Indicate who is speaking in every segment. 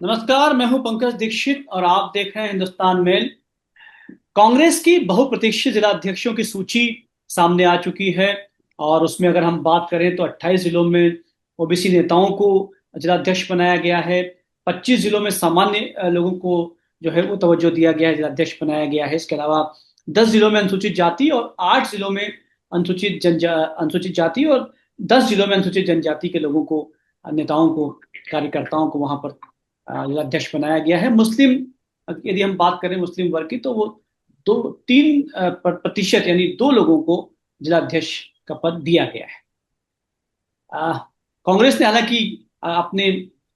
Speaker 1: नमस्कार। मैं हूं पंकज दीक्षित और आप देख रहे हैं हिंदुस्तान मेल। कांग्रेस की बहुप्रतीक्षित जिलाध्यक्षों की सूची सामने आ चुकी है। और उसमें अगर हम बात करें तो 28 जिलों में ओबीसी नेताओं को जिलाध्यक्ष बनाया गया है। 25 जिलों में सामान्य लोगों को जो है वो तवज्जो दिया गया है, जिलाध्यक्ष बनाया गया है। इसके अलावा 10 जिलों में अनुसूचित जाति और 8 जिलों में अनुसूचित जाति और 10 जिलों में अनुसूचित जनजाति के लोगों को, नेताओं को, कार्यकर्ताओं को वहां पर अध्यक्ष बनाया गया है। मुस्लिम, यदि हम बात करें मुस्लिम वर्ग की, तो वो दो तीन प्रतिशत यानी दो लोगों को जिलाध्यक्ष का पद दिया गया है। अ, कांग्रेस ने हालांकि अपने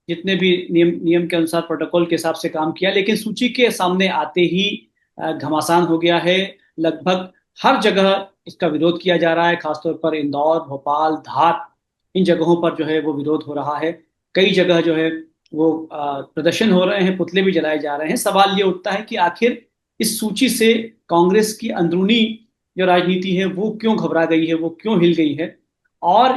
Speaker 1: जितने भी नियम नियम के अनुसार प्रोटोकॉल के हिसाब से काम किया, लेकिन सूची के सामने आते ही घमासान हो गया है। लगभग हर जगह इसका विरोध किया जा रहा है, खासतौर पर इंदौर, भोपाल, धार, इन जगहों पर जो है वो विरोध हो रहा है। कई जगह जो है वो प्रदर्शन हो रहे हैं, पुतले भी जलाए जा रहे हैं। सवाल ये उठता है कि आखिर इस सूची से कांग्रेस की अंदरूनी जो राजनीति है वो क्यों घबरा गई है, वो क्यों हिल गई है। और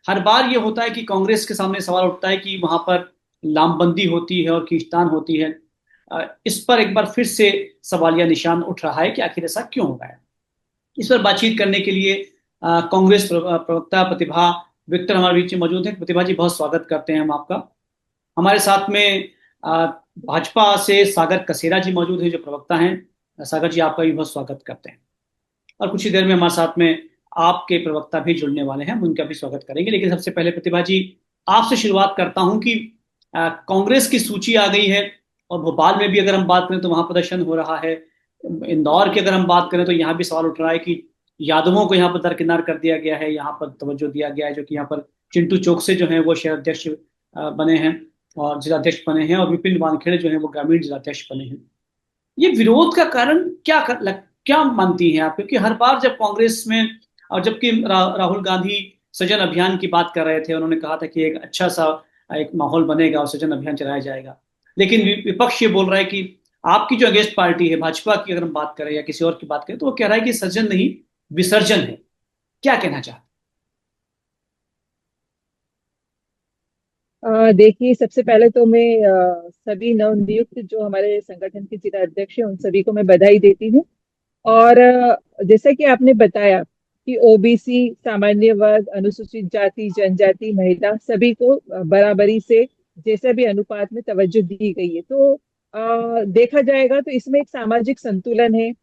Speaker 1: हर बार ये होता है कि कांग्रेस के सामने सवाल उठता है कि वहां पर लामबंदी होती है और खींचतान होती है। इस पर एक बार फिर से सवालिया निशान उठ रहा है कि आखिर ऐसा क्यों हो रहा है। इस पर बातचीत करने के लिए कांग्रेस प्रवक्ता प्रतिभा विक्टर हमारे बीच में मौजूद है। प्रतिभा जी, बहुत स्वागत करते हैं हम आपका। हमारे साथ में अ, भाजपा से सागर कसेरा जी मौजूद हैं, जो प्रवक्ता हैं। सागर जी, आपका भी बहुत स्वागत करते हैं। और कुछ ही देर में हमारे साथ में आपके प्रवक्ता भी जुड़ने वाले हैं, हम उनका भी स्वागत करेंगे। लेकिन सबसे पहले प्रतिभा जी, आपसे शुरुआत करता हूं कि कांग्रेस की सूची आ गई है और भोपाल में भी अगर हम बात करें तो वहां प्रदर्शन हो रहा है। इंदौर की अगर हम बात करें तो यहाँ भी सवाल उठ रहा है कि यादवों को यहाँ पर दरकिनार कर दिया गया है, यहाँ पर तवज्जो दिया गया है, जो कि यहाँ पर चिंटू चौकसे जो है वो शहर अध्यक्ष बने हैं और जिलाध्यक्ष बने हैं, और विपिन वानखेड़े जो है वो ग्रामीण जिलाध्यक्ष बने हैं। ये विरोध का कारण क्या मानती हैं आप? क्योंकि हर बार जब कांग्रेस में, और जबकि राहुल गांधी सृजन अभियान की बात कर रहे थे, उन्होंने कहा था कि एक अच्छा सा एक माहौल बनेगा और सृजन अभियान चलाया जाएगा। लेकिन विपक्ष ये बोल रहा है कि आपकी जो अगेंस्ट पार्टी है, भाजपा की अगर हम बात करें या किसी और की बात करें, तो वो कह रहा है कि सृजन नहीं, विसर्जन है। क्या कहना चाहते
Speaker 2: देखिए, सबसे पहले तो मैं सभी नवनियुक्त जो हमारे संगठन के जिला अध्यक्ष हैं उन सभी को मैं बधाई देती हूँ। और जैसा कि आपने बताया कि ओबीसी, सामान्य वर्ग, अनुसूचित जाति, जनजाति, महिला सभी को बराबरी से जैसा भी अनुपात में तवज्जो दी गई है, तो देखा जाएगा तो इसमें एक सामाजिक संतुलन है।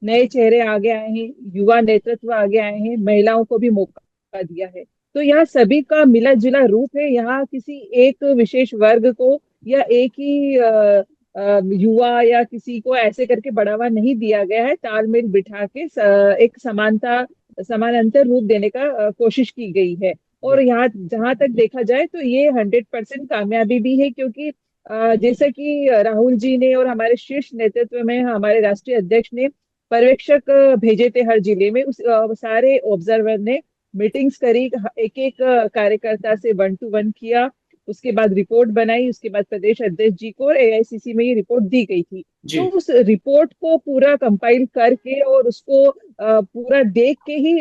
Speaker 2: नए चेहरे आगे आए हैं, युवा नेतृत्व आगे आए हैं, महिलाओं को भी मौका दिया है। तो यहाँ सभी का मिला जुला रूप है। यहाँ किसी एक विशेष वर्ग को या एक ही युवा या किसी को ऐसे करके बढ़ावा नहीं दिया गया है। तालमेल बिठा के एक समानता, समानांतर रूप देने का कोशिश की गई है।
Speaker 1: हैं?
Speaker 2: और यहाँ जहां तक देखा जाए तो ये 100% कामयाबी भी है, क्योंकि जैसा कि राहुल जी ने और हमारे शीर्ष नेतृत्व में हमारे राष्ट्रीय अध्यक्ष ने पर्यवेक्षक भेजे थे हर जिले में। उस सारे ऑब्जर्वर ने मीटिंग्स करी, एक एक कार्यकर्ता से 1 to 1 किया, उसके बाद रिपोर्ट बनाई, उसके बाद प्रदेश अध्यक्ष जी को और एआईसीसी में ये रिपोर्ट दी गई थी। तो
Speaker 1: जी।
Speaker 2: उस रिपोर्ट को पूरा कंपाइल करके और उसको पूरा देख के ही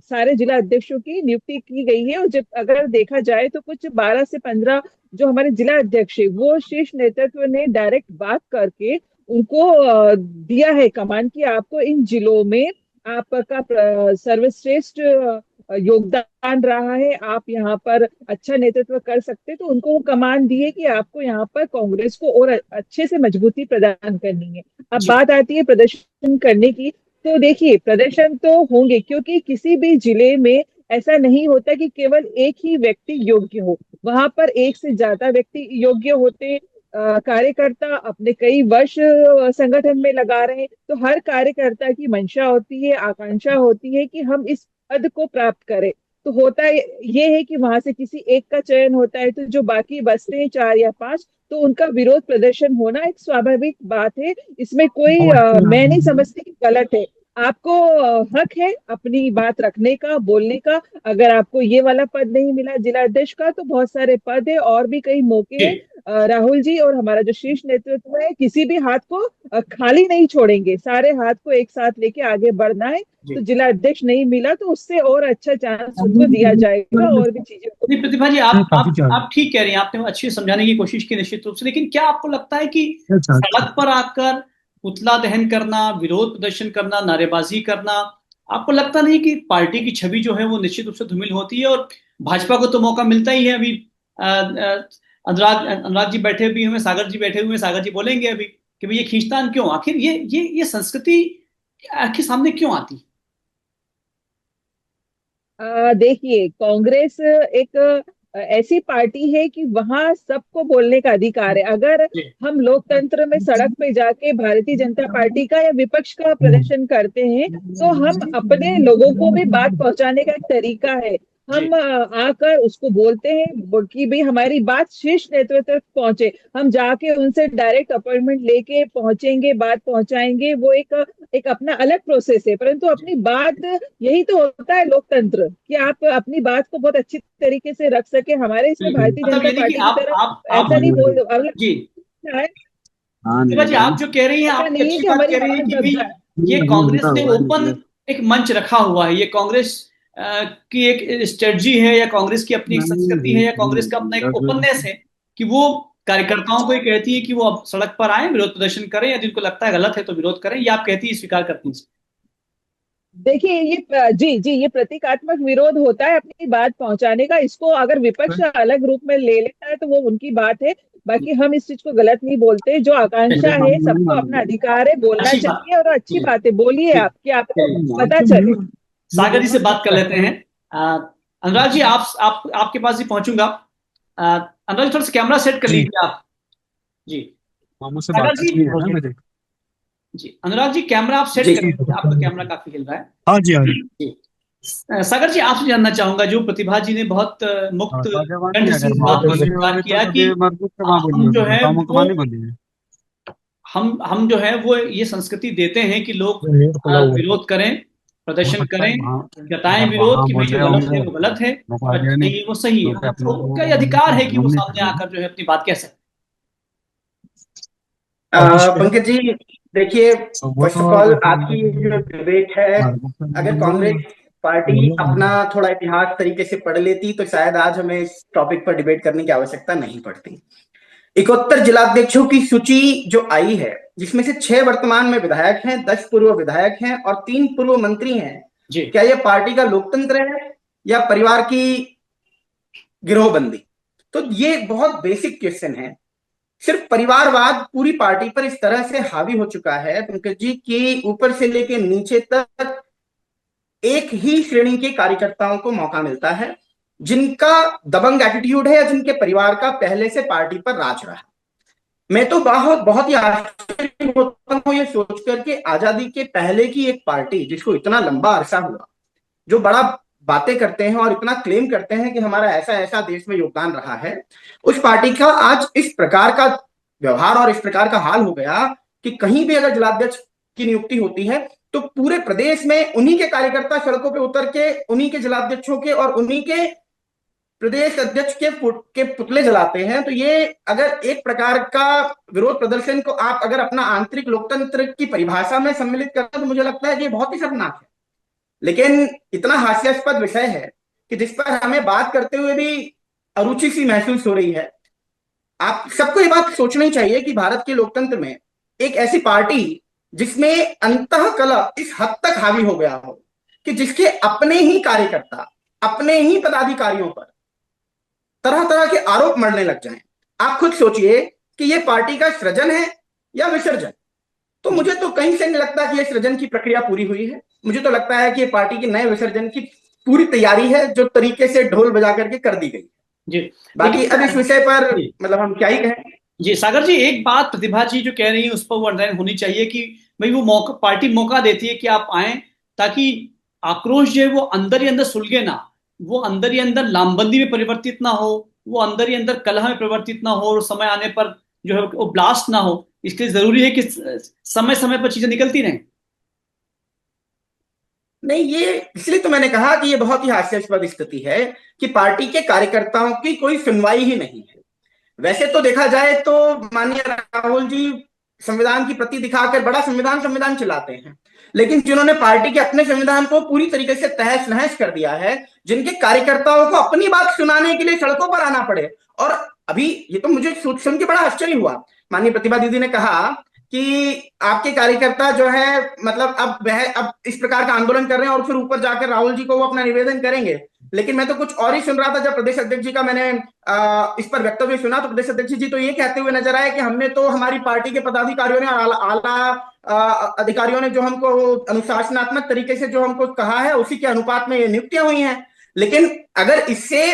Speaker 2: सारे जिला अध्यक्षों की नियुक्ति की गई है। और जब अगर देखा जाए तो कुछ 12 से 15 जो हमारे जिला अध्यक्ष है वो शीर्ष नेतृत्व ने डायरेक्ट बात करके उनको दिया है कमान कि आपको इन जिलों में आपका सर्वश्रेष्ठ योगदान रहा है, आप यहाँ पर अच्छा नेतृत्व कर सकते हैं। तो उनको वो कमान दी है कि आपको यहाँ पर कांग्रेस को और अच्छे से मजबूती प्रदान करनी है। अब
Speaker 1: जी।
Speaker 2: बात आती है प्रदर्शन करने की। तो देखिए, प्रदर्शन तो होंगे, क्योंकि किसी भी जिले में ऐसा नहीं होता कि केवल एक ही व्यक्ति योग्य हो। वहां पर एक से ज्यादा व्यक्ति योग्य होते। कार्यकर्ता अपने कई वर्ष संगठन में लगा रहे हैं, तो हर कार्यकर्ता की मंशा होती है, आकांक्षा होती है कि हम इस पद को प्राप्त करें। तो होता ये है कि वहां से किसी एक का चयन होता है, तो जो बाकी बचते हैं 4 या 5, तो उनका विरोध प्रदर्शन होना एक स्वाभाविक बात है। इसमें कोई मैं नहीं समझती कि गलत है। आपको हक है अपनी बात रखने का, बोलने का। अगर आपको ये वाला पद नहीं मिला जिला अध्यक्ष का, तो बहुत सारे पद है और भी कई मौके हैं।
Speaker 1: जी
Speaker 2: राहुल जी और हमारा जो शीर्ष नेतृत्व है, किसी भी हाथ को खाली नहीं छोड़ेंगे, सारे हाथ को एक साथ लेके आगे बढ़ना है। तो
Speaker 1: जी।
Speaker 2: जिला अध्यक्ष नहीं मिला तो उससे और अच्छा चांस उनको दिया जाएगा और भी चीजें
Speaker 1: नहीं प्रतिभा जी, आप ठीक कह रही हैं, आपने अच्छी समझाने की कोशिश की निश्चित रूप से, लेकिन क्या आपको लगता है कि सड़क पर आकर पुतला दहन करना, विरोध प्रदर्शन करना, नारेबाजी करना, आपको लगता नहीं कि पार्टी की छवि जो है वो निश्चित रूप से धूमिल होती है? और भाजपा को तो मौका मिलता ही है। अभी अनुराग अनुराग जी बैठे भी हुए हैं, सागर जी बैठे हुए हैं, सागर जी बोलेंगे अभी कि भाई ये खींचतान क्यों, आखिर ये संस्कृति आखिर सामने क्यों आती?
Speaker 2: देखिए, कांग्रेस एक ऐसी पार्टी है कि वहां सबको बोलने का अधिकार है। अगर
Speaker 1: जी
Speaker 2: हम लोकतंत्र में सड़क पे जाके भारतीय जनता पार्टी का या विपक्ष का प्रदर्शन करते हैं, तो हम अपने लोगों को भी बात पहुंचाने का एक तरीका है।
Speaker 1: जी।
Speaker 2: हम आकर उसको बोलते हैं कि भाई हमारी बात शीर्ष नेतृत्व तक पहुंचे। हम जाके उनसे डायरेक्ट अपॉइंटमेंट लेके पहुंचेंगे, बात पहुंचाएंगे, वो एक एक अपना अलग प्रोसेस है। परंतु अपनी बात, यही तो होता है लोकतंत्र, कि आप अपनी बात को बहुत अच्छी तरीके से रख सके। हमारे इसमें भारतीय
Speaker 1: मतलब
Speaker 2: जनता
Speaker 1: यानी कि
Speaker 2: पार्टी की तरफ
Speaker 1: आप
Speaker 2: ऐसा नहीं बोल अगला
Speaker 1: जी
Speaker 2: है,
Speaker 1: प्रतिभा जी, आप जो कह रही हैं,
Speaker 2: ऐसा
Speaker 1: आपकी
Speaker 2: नहीं है
Speaker 1: अच्छी
Speaker 2: कि
Speaker 1: बात
Speaker 2: हमारी
Speaker 1: कह रही हैं
Speaker 2: आवाज
Speaker 1: कि
Speaker 2: दब
Speaker 1: भाई
Speaker 2: जाए।
Speaker 1: ये कांग्रेस ने ओपन एक मंच रखा हुआ है, ये कांग्रेस की एक स्ट्रेटजी है, या कांग्रेस की अपनी एक संस्कृति है, या कांग्रेस का अपना एक ओपननेस है कि वो कार्यकर्ताओं को ये कहती है कि वो अब सड़क पर आए, विरोध प्रदर्शन करें, या जिनको लगता है गलत है तो विरोध करें, ये आप कहती है, स्वीकार करती हैं?
Speaker 2: देखिए, ये जी जी, ये प्रतीकात्मक विरोध होता है अपनी बात पहुंचाने का। इसको अगर विपक्ष अलग रूप में ले लेता है तो वो उनकी बात है। बाकी हम इस चीज को गलत नहीं बोलते। जो आकांक्षा है, सबको अपना अधिकार है, बोलना
Speaker 1: अच्छी बात।
Speaker 2: चाहिए और अच्छी
Speaker 1: जी
Speaker 2: बात है, बोलिए
Speaker 1: जी।
Speaker 2: आप, कि आपको पता
Speaker 1: चलिए,
Speaker 2: चले।
Speaker 1: सागर जी से बात कर लेते हैं। अनुराग जी, आप आपके पास ही पहुंचूंगा। अनुराग जी, थोड़ा सा कैमरा सेट कर
Speaker 3: जी,
Speaker 1: लीजिए आप। जी
Speaker 3: मामू से
Speaker 1: सागर
Speaker 3: बात
Speaker 1: जी।
Speaker 3: करनी है ना मेरे।
Speaker 1: जी अनुराग जी, कैमरा आप सेट
Speaker 3: जी,
Speaker 1: कर लीजिए, आपका कैमरा काफी हिल रहा है।
Speaker 3: हाँ जी, हाँ जी।
Speaker 1: जी सागर जी, आपसे जानना चाहूंगा, जो प्रतिभा जी ने बहुत
Speaker 3: हाँ,
Speaker 1: मुक्त
Speaker 3: ताजवानी
Speaker 1: कंठ से
Speaker 3: अगर
Speaker 1: इस
Speaker 3: बात
Speaker 1: बात को
Speaker 3: बोली
Speaker 1: स्वीकार
Speaker 3: होगी तो
Speaker 1: किया कि
Speaker 3: कभी मरबूत कमा बोली
Speaker 1: हम जो
Speaker 3: होगी,
Speaker 1: है
Speaker 3: कामों
Speaker 1: वो
Speaker 3: कमानी बोली है।
Speaker 1: हम जो है वो ये संस्कृति देते हैं कि लोग विरोध करें,
Speaker 3: हो
Speaker 1: प्रदर्शन
Speaker 3: सकता है
Speaker 1: करें,
Speaker 3: वहाँ,
Speaker 1: जताएं
Speaker 3: अगर
Speaker 1: विरोध
Speaker 3: वहाँ
Speaker 1: कि भाई
Speaker 3: बोल
Speaker 1: जो
Speaker 3: रहे
Speaker 1: गलत है
Speaker 3: होंगे
Speaker 1: वो गलत है,
Speaker 3: मौका
Speaker 1: और जो
Speaker 3: दिया नहीं,
Speaker 1: सही है वो सही है।
Speaker 3: क्योंकि अपने
Speaker 1: तो उनका ये अधिकार है कि वो
Speaker 3: मालूम नहीं
Speaker 1: सामने
Speaker 3: पड़ेगा।
Speaker 1: आकर जो है अपनी बात कह सकते
Speaker 4: पंकज जी, देखिए,
Speaker 3: तो वो
Speaker 4: फर्स्ट
Speaker 3: तो
Speaker 4: ऑफ ऑल आपकी जो डिबेट है, अगर कांग्रेस पार्टी अपना थोड़ा इतिहास तरीके से पढ़ लेती तो शायद आज हमें इस टॉपिक पर डिबेट करने की आवश्यकता नहीं पड़ती। 71 जिलाध्यक्षों की सूची जो आई है, जिसमें से 6 वर्तमान में विधायक हैं, 10 पूर्व विधायक हैं और 3 पूर्व मंत्री हैं,
Speaker 1: जी।
Speaker 4: क्या यह पार्टी का लोकतंत्र है या परिवार की गिरोहबंदी? तो ये बहुत बेसिक क्वेश्चन है। सिर्फ परिवारवाद पूरी पार्टी पर इस तरह से हावी हो चुका है पंकज जी, कि ऊपर से लेके नीचे तक एक ही श्रेणी के कार्यकर्ताओं को मौका मिलता है, जिनका दबंग एटीट्यूड है या जिनके परिवार का पहले से पार्टी पर राज रहा। मैं तो बहुत बहुत ही आश्चर्य होता हूं ये सोच करके, आजादी के पहले की एक पार्टी जिसको इतना लंबा अरसा हुआ, जो बड़ा बातें करते हैं और इतना क्लेम करते हैं कि हमारा ऐसा ऐसा देश में योगदान रहा है, उस पार्टी का आज इस प्रकार का व्यवहार और इस प्रकार का हाल हो गया कि कहीं भी अगर जिलाध्यक्ष की नियुक्ति होती है तो पूरे प्रदेश में उन्हीं के कार्यकर्ता सड़कों पे उतर के उन्हीं के जिलाध्यक्षों के और उन्हीं के प्रदेश अध्यक्ष के पुतले जलाते हैं। तो ये अगर एक प्रकार का विरोध प्रदर्शन को आप अगर अपना आंतरिक लोकतंत्र की परिभाषा में सम्मिलित करते हैं तो मुझे लगता है कि ये बहुत ही शर्मनाक है। लेकिन इतना हास्यास्पद विषय है कि जिस पर हमें बात करते हुए भी अरुचि सी महसूस हो रही है। आप सबको ये बात सोचनी चाहिए कि भारत के लोकतंत्र में एक ऐसी पार्टी जिसमें अंतः कलह इस हद तक हावी हो गया हो कि जिसके अपने ही कार्यकर्ता, अपने ही पदाधिकारियों पर तरह तरह के आरोप मढ़ने लग जाएं। आप खुद सोचिए कि यह पार्टी का सृजन है या विसर्जन। तो
Speaker 1: हैं।
Speaker 4: मुझे तो कहीं से नहीं लगता कि यह सृजन की प्रक्रिया पूरी हुई है। मुझे तो लगता है कि ये पार्टी के नए विसर्जन की पूरी तैयारी है, जो तरीके से ढोल बजा करके कर दी गई।
Speaker 1: जी
Speaker 4: बाकी अब इस
Speaker 1: लेकिन
Speaker 4: विषय पर
Speaker 1: जी
Speaker 4: मतलब हम क्या ही कहें।
Speaker 1: जी सागर जी, एक बात प्रतिभा जी जो कह रही है उस पर वो अंडरलाइन होनी चाहिए कि भाई वो मौका, पार्टी मौका देती है कि आप आए, ताकि आक्रोश जो है वो अंदर ही अंदर सुलगे ना, वो अंदर ही अंदर लामबंदी में परिवर्तित ना हो, वो अंदर ही अंदर कलह में परिवर्तित ना हो, और समय आने पर जो है वो ब्लास्ट ना हो। इसलिए जरूरी है कि समय समय पर चीजें निकलती रहें।
Speaker 4: नहीं, ये इसलिए तो मैंने कहा कि ये बहुत ही हास्यास्पद स्थिति है कि पार्टी के कार्यकर्ताओं की कोई सुनवाई ही नहीं है। वैसे तो देखा जाए तो माननीय राहुल जी संविधान की प्रति दिखाकर बड़ा संविधान संविधान चलाते हैं, लेकिन जिन्होंने पार्टी के अपने संविधान को पूरी तरीके से तहस नहस कर दिया है, जिनके कार्यकर्ताओं को अपनी बात सुनाने के लिए सड़कों पर आना पड़े। और अभी ये तो मुझे सुन के बड़ा आश्चर्य हुआ, माननीय प्रतिभा दीदी ने कहा कि आपके कार्यकर्ता जो है मतलब अब इस प्रकार का आंदोलन कर रहे हैं और फिर ऊपर जाकर राहुल जी को वो अपना निवेदन करेंगे। लेकिन मैं तो कुछ और ही सुन रहा था जब प्रदेश अध्यक्ष जी का मैंने इस पर वक्तव्य सुना, तो प्रदेश अध्यक्ष जी तो ये कहते हुए नजर आए कि हमने तो हमारी पार्टी के पदाधिकारियों ने आला अधिकारियों ने जो हमको अनुशासनात्मक तरीके से जो हमको कहा है उसी के अनुपात में ये नियुक्तियां हुई हैं। लेकिन अगर इससे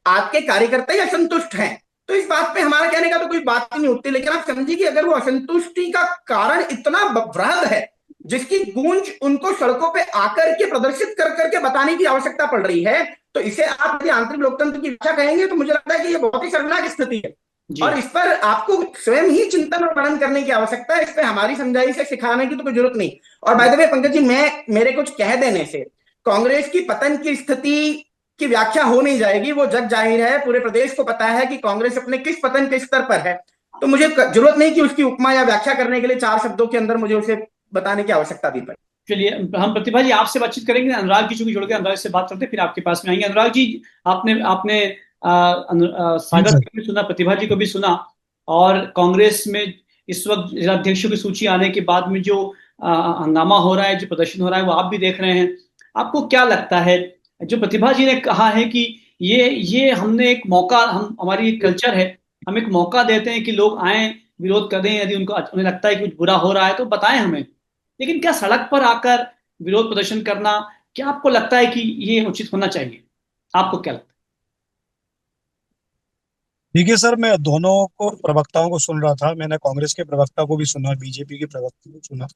Speaker 4: आपके कार्यकर्ता ही असंतुष्ट हैं तो इस बात पे हमारा कहने का तो कोई बात ही नहीं उठती। लेकिन आप समझिए कि अगर वो असंतुष्टि का कारण इतना वृहद है जिसकी गूंज उनको सड़कों पे आकर के प्रदर्शित कर करके बताने की आवश्यकता पड़ रही है, तो इसे आप यदि आंतरिक लोकतंत्र की व्याख्या कहेंगे तो मुझे लगता है कि ये बहुत ही शर्मनाक स्थिति है। और इस पर आपको स्वयं ही चिंतन और मनन करने की आवश्यकता है। इस पर हमारी समझाई से सिखाने की तो कोई जरूरत नहीं। और by the way Pankaj ji, मेरे कुछ कह देने से कांग्रेस की पतन की स्थिति की व्याख्या हो नहीं जाएगी। वो जग जाहिर है, पूरे प्रदेश को पता है कि कांग्रेस अपने किस पतन के स्तर पर है। तो मुझे जरूरत नहीं कि उसकी उपमा या व्याख्या करने के लिए 4 शब्दों के अंदर मुझे उसे बताने की आवश्यकता भी पड़े।
Speaker 1: चलिए, हम प्रतिभा जी आपसे बातचीत करेंगे, अनुराग जी चूंकि जुड़ गए, अनुराग से बात करते हैं, फिर आपके पास में आएंगे। अनुराग जी, आपने आपने सागर
Speaker 3: सर।
Speaker 1: को भी सुना, प्रतिभा जी को भी सुना, और कांग्रेस में इस वक्त जिलाध्यक्षों की सूची आने के बाद में जो हंगामा हो रहा है, जो प्रदर्शन हो रहा है, वो आप भी देख रहे हैं। आपको क्या लगता है, जो प्रतिभा जी ने कहा है कि ये हमने एक मौका, हमारी एक कल्चर है, हम एक मौका देते हैं कि लोग आए, विरोध करें, यदि उनको उन्हें लगता है कि कुछ बुरा हो रहा है तो बताएं हमें, लेकिन क्या सड़क पर आकर विरोध प्रदर्शन करना, क्या आपको लगता है कि ये उचित होना चाहिए? आपको क्या लगता
Speaker 3: ठीक है सर, मैं दोनों को प्रवक्ताओं को सुन रहा था। मैंने कांग्रेस के प्रवक्ता को भी सुना, बीजेपी के प्रवक्ता को सुना।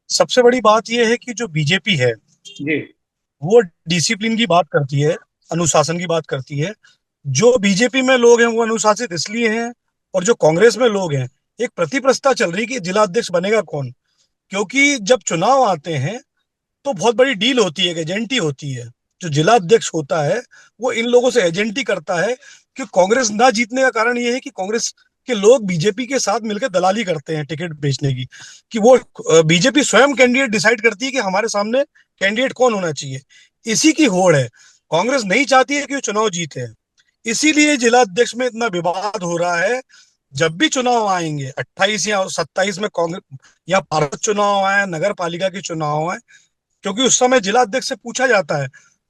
Speaker 3: सबसे बड़ी बात यह है कि जो बीजेपी है
Speaker 1: है जी?
Speaker 3: वो डिसिप्लिन की बात करती है, अनुशासन की बात करती है। जो बीजेपी में लोग हैं वो अनुशासित इसलिए हैं, और जो कांग्रेस में लोग हैं, एक प्रतिस्पर्धा चल रही कि जिला अध्यक्ष बनेगा कौन। क्योंकि जब चुनाव आते हैं तो बहुत बड़ी डील होती है, एजेंटी होती है। जो जिला अध्यक्ष होता है वो इन लोगों से एजेंटी करता है। कि कांग्रेस ना जीतने का कारण ये है कि कांग्रेस के लोग बीजेपी के साथ मिलकर दलाली करते हैं टिकट बेचने की। कि वो बीजेपी स्वयं कैंडिडेट डिसाइड करती है कि हमारे सामने कैंडिडेट कौन होना चाहिए। इसी की होड़ है, कांग्रेस नहीं चाहती है कि वो चुनाव जीते। इसीलिए जिला अध्यक्ष में इतना विवाद हो रहा है। जब भी चुनाव आएंगे 28 या 27 में, कांग्रेस या भारत चुनाव आए, नगर पालिका के चुनाव आए, क्योंकि उस समय जिला अध्यक्ष से पूछा जाता है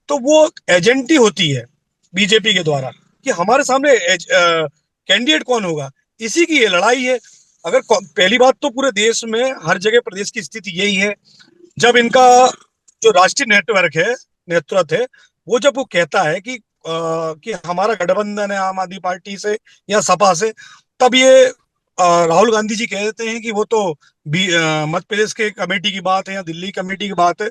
Speaker 3: तो वो एजेंटी होती है बीजेपी के द्वारा कि हमारे सामने कैंडिडेट कौन होगा। इसी की ये लड़ाई है। अगर पहली बात तो पूरे देश में हर जगह प्रदेश की स्थिति यही है, जब इनका जो राष्ट्रीय नेटवर्क है, नेतृत्व है, वो जब वो कहता है कि हमारा गठबंधन है आम आदमी पार्टी से या सपा से, तब ये राहुल गांधी जी कह देते हैं कि वो तो मध्य प्रदेश के कमेटी की बात है या दिल्ली कमेटी की बात है।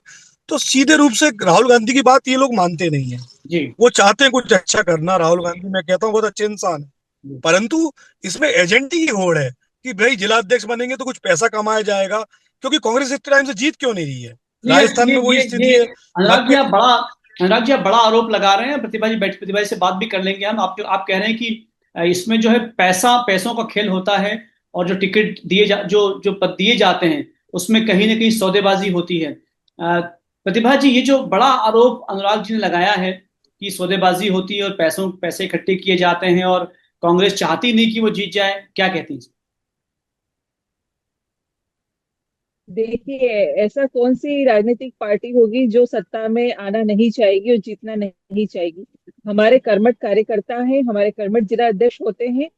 Speaker 3: तो सीधे रूप से राहुल गांधी की बात ये लोग मानते नहीं है।
Speaker 1: जी
Speaker 3: वो चाहते हैं कुछ अच्छा करना। राहुल गांधी, मैं कहता हूँ, बहुत अच्छे इंसान है,
Speaker 1: जी
Speaker 3: परंतु इसमें एजेंटी की होड़ है कि भाई जिला अध्यक्ष बनेंगे तो कुछ पैसा कमाया जाएगा। क्योंकि कांग्रेस इस टाइम से जीत क्यों नहीं रही है?
Speaker 1: ये
Speaker 3: राजस्थान
Speaker 1: ये
Speaker 3: में वही
Speaker 1: ये
Speaker 3: स्थिति
Speaker 1: ये
Speaker 3: है।
Speaker 1: अनुराग जी
Speaker 3: मध्य
Speaker 1: आप बड़ा अनुराग जी आप बड़ा आरोप लगा रहे हैं। प्रतिभा जी प्रतिभा जी से बात भी कर लेंगे हम। आप जो आप कह रहे हैं कि इसमें जो है पैसों का खेल होता है, और जो टिकट जो जो पद दिए जाते हैं उसमें कहीं ना कहीं सौदेबाजी होती है। प्रतिभा जी, ये जो बड़ा आरोप अनुराग जी ने लगाया है कि सौदेबाजी होती है और पैसे इकट्ठे किए जाते हैं, और कांग्रेस चाहती नहीं कि वो जीत जाए, क्या कहती हैं?
Speaker 2: देखिए, ऐसा कौन सी राजनीतिक पार्टी होगी जो सत्ता में आना नहीं चाहेगी और जीतना नहीं चाहेगी। हमारे कर्मठ कार्यकर्ता हैं, हमारे कर्मठ जिला अध्यक्ष होते हैं।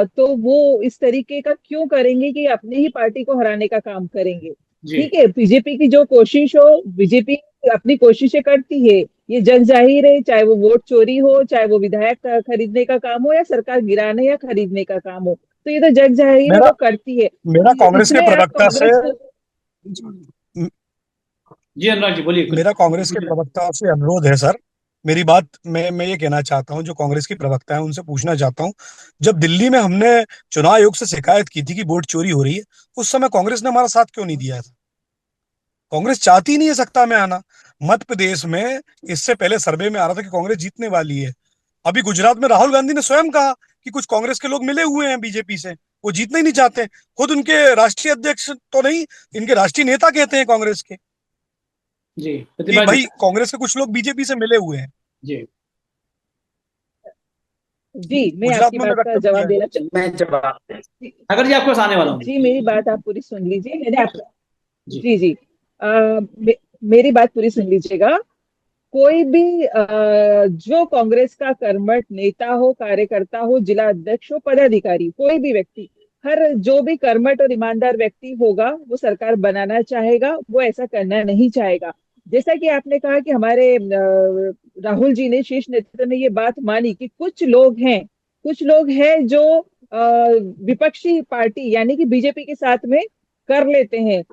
Speaker 2: तो वो इस तरीके का क्यों करेंगे कि अपनी ही पार्टी को हराने का काम करेंगे।
Speaker 1: जी
Speaker 2: ठीक है, बीजेपी की जो कोशिश हो, बीजेपी अपनी कोशिशें करती है, ये जग जाहिर है। चाहे वो वोट चोरी हो, चाहे वो विधायक खरीदने का काम हो, या सरकार गिराने या खरीदने का काम हो, तो ये तो जग जाहिर है,
Speaker 3: मेरा
Speaker 2: वो करती है।
Speaker 3: मेरा कांग्रेस के
Speaker 2: इसमें आप
Speaker 3: प्रवक्ता से
Speaker 2: कांग्रेस को
Speaker 1: जी अनुराग जी बोलिए कुछ।
Speaker 3: मेरा कांग्रेस के प्रवक्ता से अनुरोध है सर। मेरी बात, मैं ये कहना चाहता हूं, जो कांग्रेस की प्रवक्ता है उनसे पूछना चाहता हूं, जब दिल्ली में हमने चुनाव आयोग से शिकायत की थी कि वोट चोरी हो रही है, उस समय कांग्रेस ने हमारा साथ क्यों नहीं दिया था? कांग्रेस चाहती नहीं है सत्ता में आना। मध्य प्रदेश में इससे पहले सर्वे में आ रहा था कि कांग्रेस जीतने वाली है। अभी गुजरात में राहुल गांधी ने स्वयं कहा कि कुछ कांग्रेस के लोग मिले हुए हैं बीजेपी से, वो जीतना ही नहीं चाहते। खुद उनके राष्ट्रीय अध्यक्ष तो नहीं, इनके राष्ट्रीय नेता कहते हैं कांग्रेस के
Speaker 1: जी
Speaker 3: कि
Speaker 1: प्रतिभा जी।
Speaker 3: भाई कांग्रेस के कुछ लोग बीजेपी से मिले हुए हैं।
Speaker 1: जी
Speaker 2: जी, मैं
Speaker 3: गुजरात
Speaker 2: आपकी
Speaker 3: में उन्होंने
Speaker 2: बात का
Speaker 3: वक्तव्य दिया
Speaker 2: जवाब
Speaker 3: है।
Speaker 2: देना चाहूंगी।
Speaker 4: मैं जवाब
Speaker 2: जी,
Speaker 1: सागर जी आपके पास आने वाला हूँ।
Speaker 2: जी, मेरी बात आप पूरी सुन लीजिए। मैंने आप
Speaker 1: जी
Speaker 2: जी जी मेरी बात पूरी सुन लीजिएगा। कोई भी जो कांग्रेस का कर्मठ नेता हो, कार्यकर्ता हो, जिला अध्यक्ष हो, पदाधिकारी, कोई भी व्यक्ति, हर जो भी कर्मठ और ईमानदार व्यक्ति होगा वो सरकार बनाना चाहेगा, वो ऐसा करना नहीं चाहेगा। जैसा कि आपने कहा कि हमारे राहुल जी ने, शीर्ष नेतृत्व ने ये बात मानी कि कुछ लोग हैं जो विपक्षी पार्टी यानी कि बीजेपी के साथ में कर लेते हैं,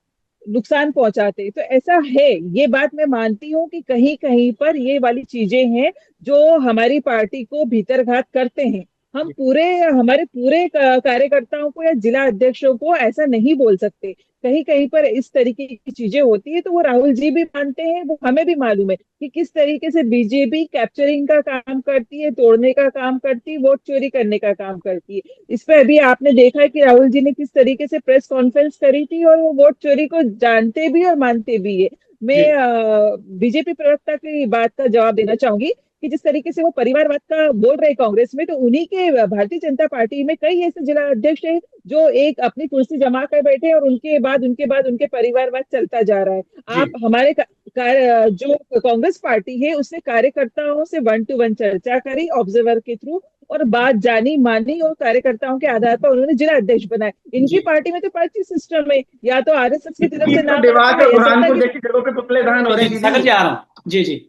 Speaker 2: नुकसान पहुंचाते। तो ऐसा है, ये बात मैं मानती हूँ कि कहीं कहीं पर ये वाली चीजें हैं जो हमारी पार्टी को भीतरघात करते हैं। हम पूरे हमारे पूरे कार्यकर्ताओं को या जिला अध्यक्षों को ऐसा नहीं बोल सकते। कहीं कहीं पर इस तरीके की चीजें होती है, तो वो राहुल जी भी मानते हैं, वो हमें भी मालूम है कि किस तरीके से बीजेपी कैप्चरिंग का काम करती है, तोड़ने का काम करती है, वोट चोरी करने का काम करती है। इस पे अभी आपने देखा है कि राहुल जी ने किस तरीके से प्रेस कॉन्फ्रेंस करी थी, और वो वोट चोरी को जानते भी और मानते भी है। मैं
Speaker 1: जी
Speaker 2: बीजेपी प्रवक्ता की बात का जवाब देना चाहूंगी कि जिस तरीके से वो परिवारवाद का बोल रहे कांग्रेस में, तो उन्हीं के भारतीय जनता पार्टी में कई ऐसे जिला अध्यक्ष हैं जो एक अपनी कुर्सी जमा कर बैठे हैं और उनके बाद उनके परिवारवाद चलता जा रहा है।
Speaker 1: जी
Speaker 2: आप हमारे जो कांग्रेस पार्टी है उसने कार्यकर्ताओं से 1-to-1 चर्चा करी ऑब्जर्वर के थ्रू, और बात जानी मानी और कार्यकर्ताओं के आधार पर उन्होंने जिला अध्यक्ष बनाए। इनकी
Speaker 1: जी
Speaker 2: पार्टी में तो पर्ची सिस्टम है, या तो आरएसएस की तरफ से
Speaker 4: तो
Speaker 2: नाम
Speaker 4: देवास
Speaker 2: आता है
Speaker 4: और
Speaker 2: या सत्ता
Speaker 4: बुरहानपुर
Speaker 2: की।
Speaker 4: जैसी जगहों पे पुतले दान हो
Speaker 1: जी
Speaker 4: रहे
Speaker 1: जी
Speaker 4: हैं
Speaker 1: सागर
Speaker 4: दीदी।
Speaker 1: जी आ रहा हूँ। जी जी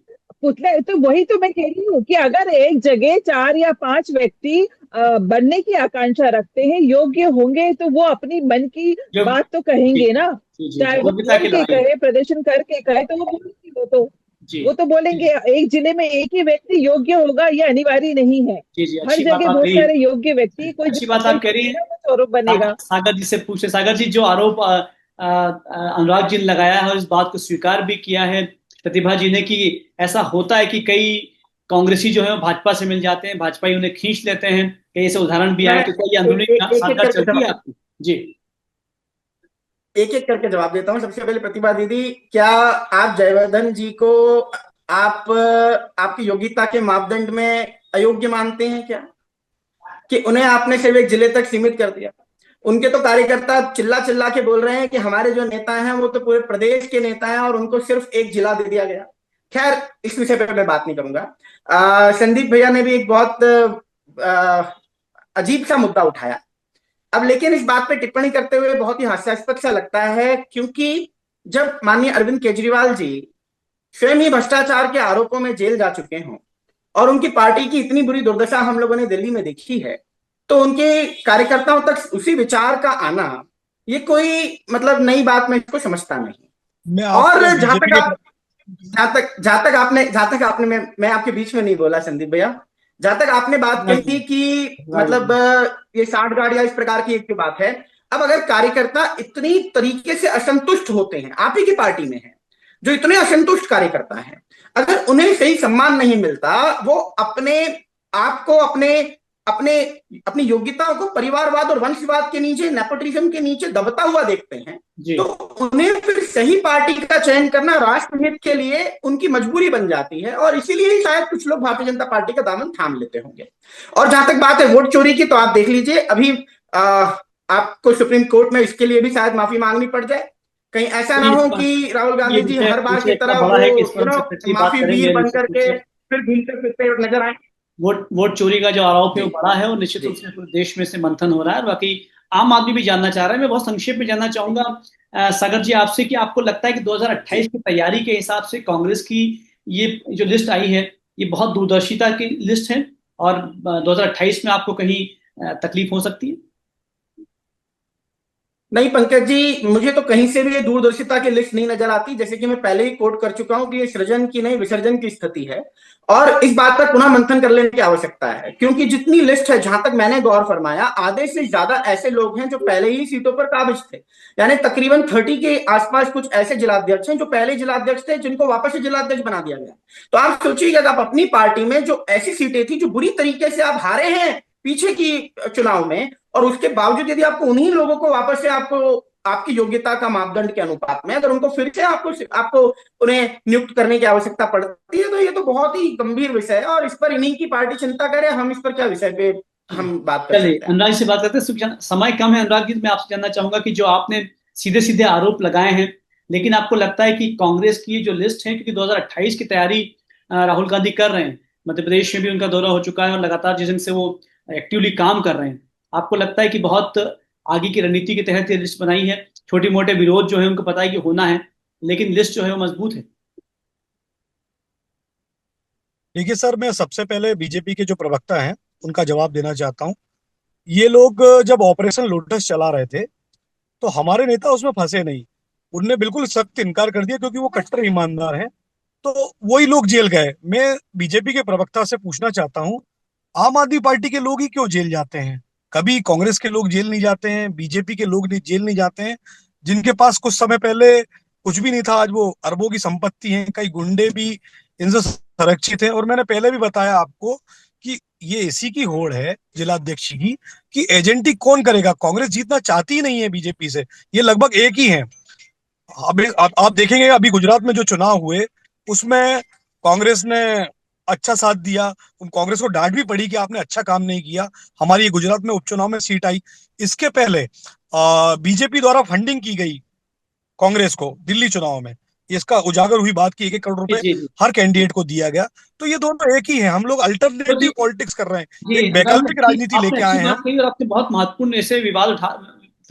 Speaker 2: पुतले तो वही तो मैं कह रही हूँ कि अगर एक जगह 4 या 5 व्यक्ति बनने की आकांक्षा रखते हैं, योग्य होंगे, तो वो अपनी मन की
Speaker 1: जो
Speaker 2: बात तो
Speaker 1: जी
Speaker 2: कहेंगे ना।
Speaker 1: जी जी
Speaker 2: चाहे वो
Speaker 1: योग्यता
Speaker 2: बोल
Speaker 1: की
Speaker 2: के
Speaker 1: लड़ाई है।
Speaker 2: कहे, प्रदर्शन करके कहे, तो वो बोलेंगे।
Speaker 1: जी
Speaker 2: वो तो बोलेंगे। एक जिले में एक ही व्यक्ति योग्य होगा ये अनिवार्य नहीं है।
Speaker 1: जी जी
Speaker 2: हर
Speaker 1: अच्छी बात
Speaker 2: जगह
Speaker 1: आप
Speaker 2: बहुत
Speaker 1: कही।
Speaker 2: सारे योग्य व्यक्ति, कोई
Speaker 1: अच्छी
Speaker 2: जिला
Speaker 1: बात आप
Speaker 2: अध्यक्ष
Speaker 1: कह रही हैं।
Speaker 2: बनेगा वो चौरों बनेगा।
Speaker 1: सागर जी से पूछे, सागर जी जो आरोप अनुराग जी ने लगाया है और इस बात को स्वीकार भी किया है प्रतिभा जी ने कि ऐसा होता है कि कई कांग्रेसी जो है वो भाजपा से मिल जाते हैं, भाजपा ही उन्हें खींच लेते हैं, कई ऐसे उदाहरण भी
Speaker 4: मैं
Speaker 1: आए, तो क्या ये अंदरूनी
Speaker 4: एक एक
Speaker 1: साझा
Speaker 4: करके
Speaker 1: चलती है
Speaker 4: जवाब
Speaker 1: आपकी? जी
Speaker 4: एक एक करके जवाब देता हूँ। सबसे पहले प्रतिभा दीदी, क्या आप जयवर्धन जी को आप आपकी योग्यता के मापदंड में अयोग्य मानते हैं क्या, कि उन्हें आपने सिर्फ एक जिले तक सीमित कर दिया? उनके तो कार्यकर्ता चिल्ला चिल्ला के बोल रहे हैं कि हमारे जो नेता हैं वो तो पूरे प्रदेश के नेता हैं और उनको सिर्फ एक जिला दे दिया गया। खैर, इस विषय पर मैं बात नहीं करूंगा। संदीप भैया ने भी एक बहुत अजीब सा मुद्दा उठाया। अब लेकिन इस बात पे टिप्पणी करते हुए बहुत ही हास्यास्पद सा लगता है, क्योंकि जब माननीय अरविंद केजरीवाल जी स्वयं ही भ्रष्टाचार के आरोपों में जेल जा चुके हों और उनकी पार्टी की इतनी बुरी दुर्दशा हम लोगों ने दिल्ली में देखी है, तो उनके कार्यकर्ताओं तक उसी विचार का आना ये कोई मतलब नई बात मैं इसको समझता नहीं।
Speaker 3: मैं
Speaker 4: और
Speaker 3: आपको बीजेपी के
Speaker 4: जहां तक आपने मैं आपके बीच में नहीं बोला संदीप भैया। जहां तक आपने बात कही थी कि मतलब ये सांठगांठ या इस प्रकार की एक बात है। अब अगर कार्यकर्ता इतनी तरीके से असंतुष्ट होते हैं, आप ही की पार्टी में है जो इतने असंतुष्ट कार्यकर्ता हैं, अगर उन्हें सही सम्मान नहीं मिलता, वो अपने आप को अपने अपने अपनी योग्यताओं को परिवारवाद और वंशवाद के नीचे, नेपोटिज्म के नीचे दबता हुआ देखते हैं,
Speaker 1: जी
Speaker 4: तो उन्हें फिर सही पार्टी का चयन करना राष्ट्रहित के लिए उनकी मजबूरी बन जाती है, और इसीलिए ही शायद कुछ लोग भारतीय जनता पार्टी का दामन थाम लेते होंगे। और जहां तक बात है वोट चोरी की, तो आप देख लीजिए अभी आपको सुप्रीम कोर्ट में इसके लिए भी शायद माफी मांगनी पड़ जाए। कहीं ऐसा ना हो कि राहुल
Speaker 1: ये
Speaker 4: गांधी जी
Speaker 1: विषय
Speaker 4: हर बार
Speaker 1: विषय
Speaker 4: की
Speaker 1: इतना
Speaker 4: तरह
Speaker 1: बड़ा
Speaker 4: वो
Speaker 1: है कि इस पर हम सब अच्छी बात
Speaker 4: माफी
Speaker 1: करेंगे
Speaker 4: वीर बन
Speaker 1: निश्चित रूप
Speaker 4: करके
Speaker 1: से।
Speaker 4: फिर घूमते फिरते नजर आए।
Speaker 1: वोट वोट चोरी का जो आरोप है
Speaker 4: जी
Speaker 1: वो बड़ा है और निश्चित
Speaker 4: जी
Speaker 1: रूप से पूरे देश में से मंथन हो रहा है, और बाकी आम आदमी भी जानना चाह रहा है। मैं बहुत संक्षेप में जानना चाहूंगा सागर जी आपसे कि आपको लगता है कि
Speaker 4: जी
Speaker 1: 2028 की तैयारी के हिसाब से कांग्रेस की ये जो लिस्ट आई है ये बहुत दूरदर्शिता की लिस्ट है, और 2028 में आपको कहीं तकलीफ हो सकती है?
Speaker 4: नहीं पंकज जी, मुझे तो कहीं से भी ये दूरदर्शिता की लिस्ट नहीं नजर आती। जैसे कि मैं पहले ही कोट कर चुका हूं कि ये सृजन की नहीं विसर्जन की स्थिति है, और इस बात पर पुनः मंथन कर लेने की आवश्यकता है। क्योंकि जितनी लिस्ट है, जहां तक मैंने गौर फरमाया, आधे से ज्यादा ऐसे लोग हैं जो पहले ही सीटों पर काबिज थे। यानी तकरीबन 30 के आसपास कुछ ऐसे जिलाध्यक्ष हैं जो पहले जिलाध्यक्ष थे, जिनको वापस से जिलाध्यक्ष बना दिया गया। तो आप सोचिएगा कि आप अपनी पार्टी में जो ऐसी सीटें थी जो बुरी तरीके से आप हारे हैं पीछे की चुनाव में, और उसके बावजूद यदि आपको उन्हीं लोगों को वापस से आपको आपकी योग्यता का मापदंड के अनुपात में अगर उनको फिर से आपको आपको उन्हें नियुक्त करने की आवश्यकता पड़ती है, तो ये तो बहुत ही गंभीर विषय है। और इस पर इन्हीं की पार्टी चिंता करे, हम इस पर क्या विषय पे हम बात कर
Speaker 1: चलिए
Speaker 4: सकते हैं।
Speaker 1: अनुराग जी से बात करते हैं। समय कम है अनुराग जी, मैं आपसे जानना चाहूंगा कि जो आपने सीधे सीधे आरोप लगाए हैं, लेकिन आपको लगता है कि कांग्रेस की जो लिस्ट है, क्योंकि 2028 की तैयारी राहुल गांधी कर रहे हैं, मध्य प्रदेश में भी उनका दौरा हो चुका है और लगातार जिस ढंग से वो एक्टिवली काम कर रहे हैं, आपको लगता है कि बहुत आगे की रणनीति के तहत ये लिस्ट बनाई है? छोटे मोटे विरोध जो है उनको पता है कि होना है, लेकिन लिस्ट जो है वो मजबूत है।
Speaker 3: देखिए सर, मैं सबसे पहले बीजेपी के जो प्रवक्ता हैं उनका जवाब देना चाहता हूँ। ये लोग जब ऑपरेशन लोटस चला रहे थे तो हमारे नेता उसमें फंसे नहीं। उनने बिल्कुल सख्त इनकार कर दिया क्योंकि वो कट्टर ईमानदार हैं। तो वही लोग जेल गए। मैं बीजेपी के प्रवक्ता से पूछना चाहता हूँ, आम आदमी पार्टी के लोग ही क्यों जेल जाते हैं? कभी कांग्रेस के लोग जेल नहीं जाते हैं, बीजेपी के लोग नहीं जेल नहीं जाते हैं। जिनके पास कुछ समय पहले कुछ भी नहीं था, आज वो अरबों की संपत्ति है, कई गुंडे भी इनसे संरक्षित हैं। और मैंने पहले भी बताया आपको कि ये इसी की होड़ है जिलाध्यक्ष की, कि एजेंटी कौन करेगा। कांग्रेस जीतना चाहती ही नहीं है बीजेपी से, ये लगभग एक ही है। अभी आप देखेंगे अभी गुजरात में जो चुनाव हुए उसमें कांग्रेस ने अच्छा साथ दिया। कांग्रेस को डांट भी पड़ी कि आपने अच्छा काम नहीं किया, हमारी ये गुजरात में उपचुनाव में सीट आई। इसके पहले बीजेपी द्वारा फंडिंग की गई कांग्रेस को दिल्ली चुनाव में, इसका उजागर हुई बात की 1-1 करोड़
Speaker 1: जी
Speaker 3: रुपए
Speaker 1: जी जी।
Speaker 3: हर कैंडिडेट को दिया गया। तो ये दोनों एक ही है। हम लोग
Speaker 1: तो जी
Speaker 3: अल्टरनेटिव पॉलिटिक्स कर रहे हैं,
Speaker 1: जी
Speaker 3: एक
Speaker 1: अनुराग
Speaker 3: वैकल्पिक
Speaker 1: जी,
Speaker 3: राजनीति
Speaker 1: आपने
Speaker 3: लेके
Speaker 1: अच्छी
Speaker 3: आए हैं
Speaker 1: बात
Speaker 3: हम।
Speaker 1: कही और आपने बहुत महत्वपूर्ण ऐसे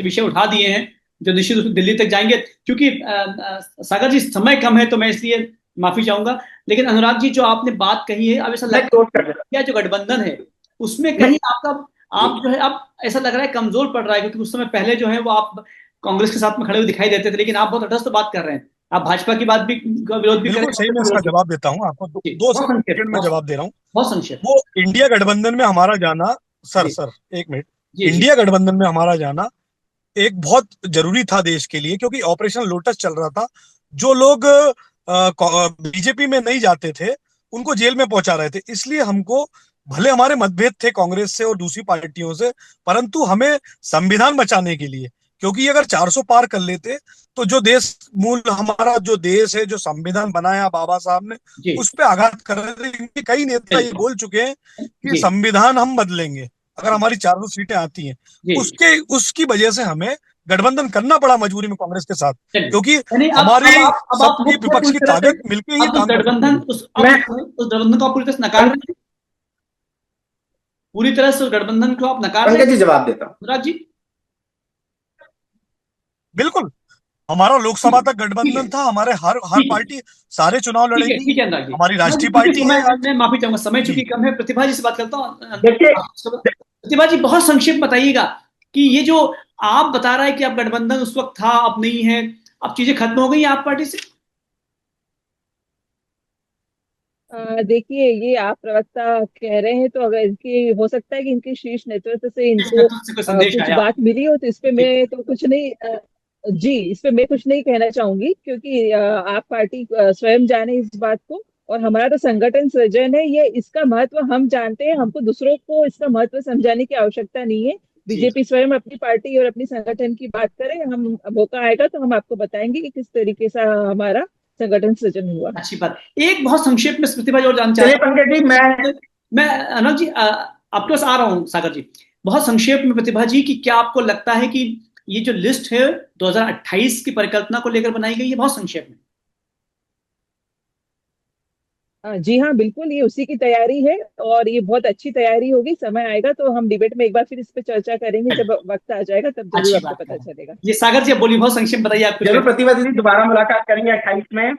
Speaker 1: विषय उठा दिए हैं जो निश्चित रूप से दिल्ली तक जाएंगे। क्योंकि सागर जी समय कम है तो मैं इसलिए माफी चाहूंगा, लेकिन अनुराग जी जो आपने बात कही है, अब ऐसा
Speaker 4: मैं
Speaker 1: लगता
Speaker 4: क्लोज कर देता
Speaker 1: है जो गठबंधन है उसमें
Speaker 4: हूं।
Speaker 1: कहीं आपका,
Speaker 4: जी।
Speaker 1: आप जो है अब ऐसा लग रहा है कमजोर पड़ रहा है, क्योंकि उस समय पहले जो है वो आप कांग्रेस के साथ में खड़े हुए दिखाई देते थे, लेकिन आप बहुत तटस्थ बात कर रहे हैं। आप भाजपा की बात भी का विरोध भी करें,
Speaker 3: बिल्कुल सही,
Speaker 1: कांग्रेस
Speaker 3: मैं
Speaker 1: का
Speaker 3: इसका
Speaker 1: विरोध भी
Speaker 3: जवाब देता हूँ आपको।
Speaker 1: करें। जी
Speaker 3: दो
Speaker 1: बहुत संक्षेप,
Speaker 3: सेकंड में जवाब दे रहा हूँ।
Speaker 1: बहुत संक्षेप।
Speaker 3: वो इंडिया गठबंधन में हमारा जाना, सर
Speaker 1: जी
Speaker 3: सर एक मिनट,
Speaker 1: जी जी
Speaker 3: इंडिया गठबंधन में हमारा जाना एक बहुत जरूरी था देश के लिए, क्योंकि ऑपरेशन लोटस चल रहा था। जो लोग बीजेपी में नहीं जाते थे उनको जेल में पहुंचा रहे थे। इसलिए हमको, भले हमारे मतभेद थे कांग्रेस से और दूसरी पार्टियों से, परंतु हमें संविधान बचाने के लिए, क्योंकि अगर 400 पार कर लेते तो जो देश, मूल हमारा जो देश है, जो संविधान बनाया बाबा साहब ने,
Speaker 1: जी।
Speaker 3: उस पर आघात कर रहे थे। इनके कई नेता ये
Speaker 1: चलिए।
Speaker 3: बोल चुके हैं कि
Speaker 1: जी
Speaker 3: संविधान हम बदलेंगे अगर हमारी 400 सीटें आती हैं।
Speaker 1: जी।
Speaker 3: उसके उसकी वजह से हमें गठबंधन करना पड़ा मजबूरी में कांग्रेस के साथ,
Speaker 1: चलिए,
Speaker 3: क्योंकि
Speaker 1: यानी
Speaker 3: हमारी
Speaker 1: अब आप
Speaker 3: सबकी
Speaker 1: मुख्य
Speaker 3: विपक्ष
Speaker 1: पूरी
Speaker 3: की
Speaker 1: तरह से,
Speaker 3: ताकत मिलके ही
Speaker 1: अब उस
Speaker 3: काम कर सकती
Speaker 1: गठबंधन
Speaker 3: है।
Speaker 4: मैं
Speaker 1: उस गठबंधन को आप पूरी तरह से नकार रहे हैं? पूरी तरह से उस गठबंधन को आप नकार रहे हैं
Speaker 4: पंकज जी जवाब देता हूं।
Speaker 1: अनुराग जी?
Speaker 3: बिल्कुल, हमारा लोकसभा
Speaker 1: ठीक
Speaker 3: तक
Speaker 1: ठीक है,
Speaker 3: गठबंधन था, हमारे हर हर
Speaker 1: ठीक है,
Speaker 3: पार्टी सारे चुनाव
Speaker 1: ठीक है,
Speaker 3: लड़ेगी।
Speaker 1: ठीक है अनुराग जी।
Speaker 3: हमारी
Speaker 1: अनुराग जी,
Speaker 3: राष्ट्रीय
Speaker 1: चूंकि
Speaker 3: पार्टी है
Speaker 1: समय,
Speaker 3: आज।
Speaker 1: मैं माफी चाहूंगा, समय चूंकि
Speaker 3: जी,
Speaker 1: कम है, प्रतिभा जी से बात करता हूँ।
Speaker 4: देखिए,
Speaker 1: प्रतिभा जी बहुत संक्षिप्त बताइएगा कि ये जो आप बता रहा है कि आप गठबंधन उस वक्त था, अब नहीं है, अब चीजें खत्म हो गई आप पार्टी से?
Speaker 2: देखिए, ये आप प्रवक्ता कह रहे हैं, तो अगर इनकी हो सकता है कि इनके शीर्ष नेतृत्व से
Speaker 1: इस
Speaker 2: इनको
Speaker 1: नेतृत्व से कोई संदेश
Speaker 2: कुछ
Speaker 1: आया?
Speaker 2: बात मिली हो, तो इस पे
Speaker 1: जी
Speaker 2: मैं तो कुछ नहीं जी, इस पे मैं कुछ नहीं कहना चाहूंगी, क्योंकि आप पार्टी स्वयं जाने इस बात को। और हमारा तो संगठन सृजन है, ये इसका महत्व हम जानते हैं, हमको दूसरों को इसका महत्व समझाने की आवश्यकता नहीं है।
Speaker 1: जी।
Speaker 2: बीजेपी स्वयं अपनी पार्टी और अपनी संगठन की बात करे, हम मौका आएगा तो हम आपको बताएंगे कि किस तरीके से हमारा संगठन सृजन हुआ।
Speaker 1: अच्छी बात। एक बहुत संक्षेप में प्रतिभा जी और जानना
Speaker 4: चलिए
Speaker 1: चाहता
Speaker 4: पंकज जी,
Speaker 1: हूँ मैं, अनुज जी आपके पास आ रहा हूँ। सागर जी, बहुत संक्षेप में प्रतिभा जी, कि क्या आपको लगता है कि ये जो लिस्ट है 2028 की परिकल्पना को लेकर बनाई गई है? बहुत संक्षेप में।
Speaker 2: जी हाँ, बिल्कुल, ये उसी की तैयारी है, और ये बहुत अच्छी तैयारी होगी। समय आएगा तो हम डिबेट में एक बार फिर इस पे चर्चा करेंगे, जब वक्त आ जाएगा तब जरूर
Speaker 1: अच्छी
Speaker 2: आपको
Speaker 1: बात
Speaker 2: पता
Speaker 1: है।
Speaker 2: चलेगा।
Speaker 1: ये सागर जी, अब बोलिए, बहुत संक्षेप बताइए, आप कुछ
Speaker 4: जरूर
Speaker 1: कहते
Speaker 4: प्रतिभा दीदी, दोबारा मुलाकात करेंगे 28 में।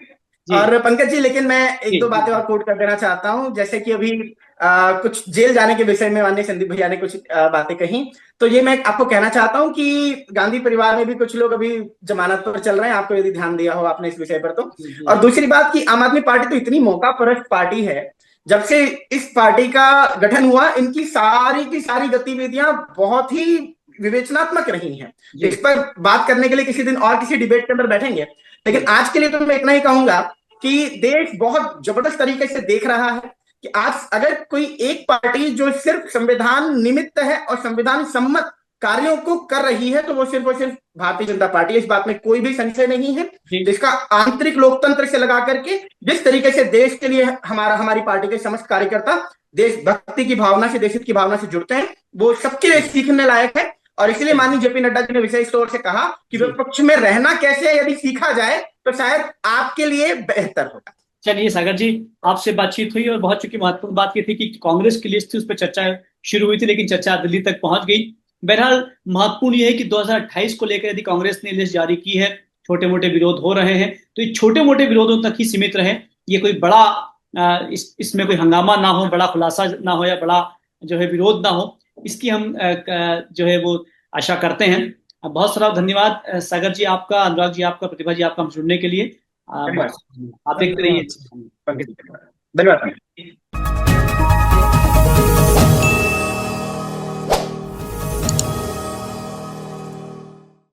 Speaker 1: जी
Speaker 4: और पंकज जी, लेकिन मैं एक
Speaker 1: जी
Speaker 4: दो बातें और कोट कर देना चाहता हूं। जैसे कि अभी कुछ जेल जाने के विषय में माननीय संदीप भैया ने कुछ बातें कही, तो ये मैं आपको कहना चाहता हूं कि गांधी परिवार में भी कुछ लोग अभी जमानत पर चल रहे हैं, आपको यदि ध्यान दिया हो आपने इस विषय पर तो।
Speaker 1: जी जी
Speaker 4: और दूसरी बात कि आम आदमी पार्टी तो इतनी मौका परस्त पार्टी है, जब से इस पार्टी का गठन हुआ इनकी सारी की सारी गतिविधियां बहुत ही विवेचनात्मक रही हैं। तो
Speaker 1: जी
Speaker 4: इस पर बात करने के लिए किसी दिन और किसी डिबेट के अंदर बैठेंगे, लेकिन आज के लिए तो मैं इतना ही कहूंगा कि देश बहुत जबरदस्त तरीके से देख रहा है कि आज अगर कोई एक पार्टी जो सिर्फ संविधान निमित्त है और संविधान सम्मत कार्यों को कर रही है, तो वो सिर्फ और सिर्फ भारतीय जनता पार्टी है। इस बात में कोई भी संशय नहीं है।
Speaker 1: जी
Speaker 4: इसका आंतरिक लोकतंत्र से लगा करके जिस तरीके से देश के लिए हमारी पार्टी के समस्त कार्यकर्ता देशभक्ति की भावना से, देशहित की भावना से जुड़ते हैं, वो सबके लिए सीखने लायक है। और इसलिए माननीय जेपी नड्डा जी ने विशेष तौर से कहा कि
Speaker 1: जी।
Speaker 4: विपक्ष में रहना कैसे है, यदि सीखा जाए तो शायद आपके लिए बेहतर होगा।
Speaker 1: चलिए सागर जी, आपसे बातचीत हुई और बहुत चूंकि महत्वपूर्ण बात ये थी कि कांग्रेस की लिस्ट थी, उस पर चर्चा शुरू हुई थी, लेकिन चर्चा दिल्ली तक पहुंच गई। बहरहाल महत्वपूर्ण यह है कि 2028 को लेकर यदि कांग्रेस ने लिस्ट जारी की है, छोटे मोटे विरोध हो रहे हैं, तो ये छोटे मोटे विरोधों तक ही सीमित रहे। ये कोई बड़ा इसमें कोई हंगामा ना हो, बड़ा खुलासा ना हो, या बड़ा जो है विरोध ना हो, इसकी हम जो है वो आशा करते हैं। बहुत सारा धन्यवाद सागर जी आपका, अनुराग जी आपका, प्रतिभा जी आपका हम जुड़ने के लिए।
Speaker 4: धन्यवाद
Speaker 1: आप देखते रहिए।
Speaker 4: पंकज जी, धन्यवाद।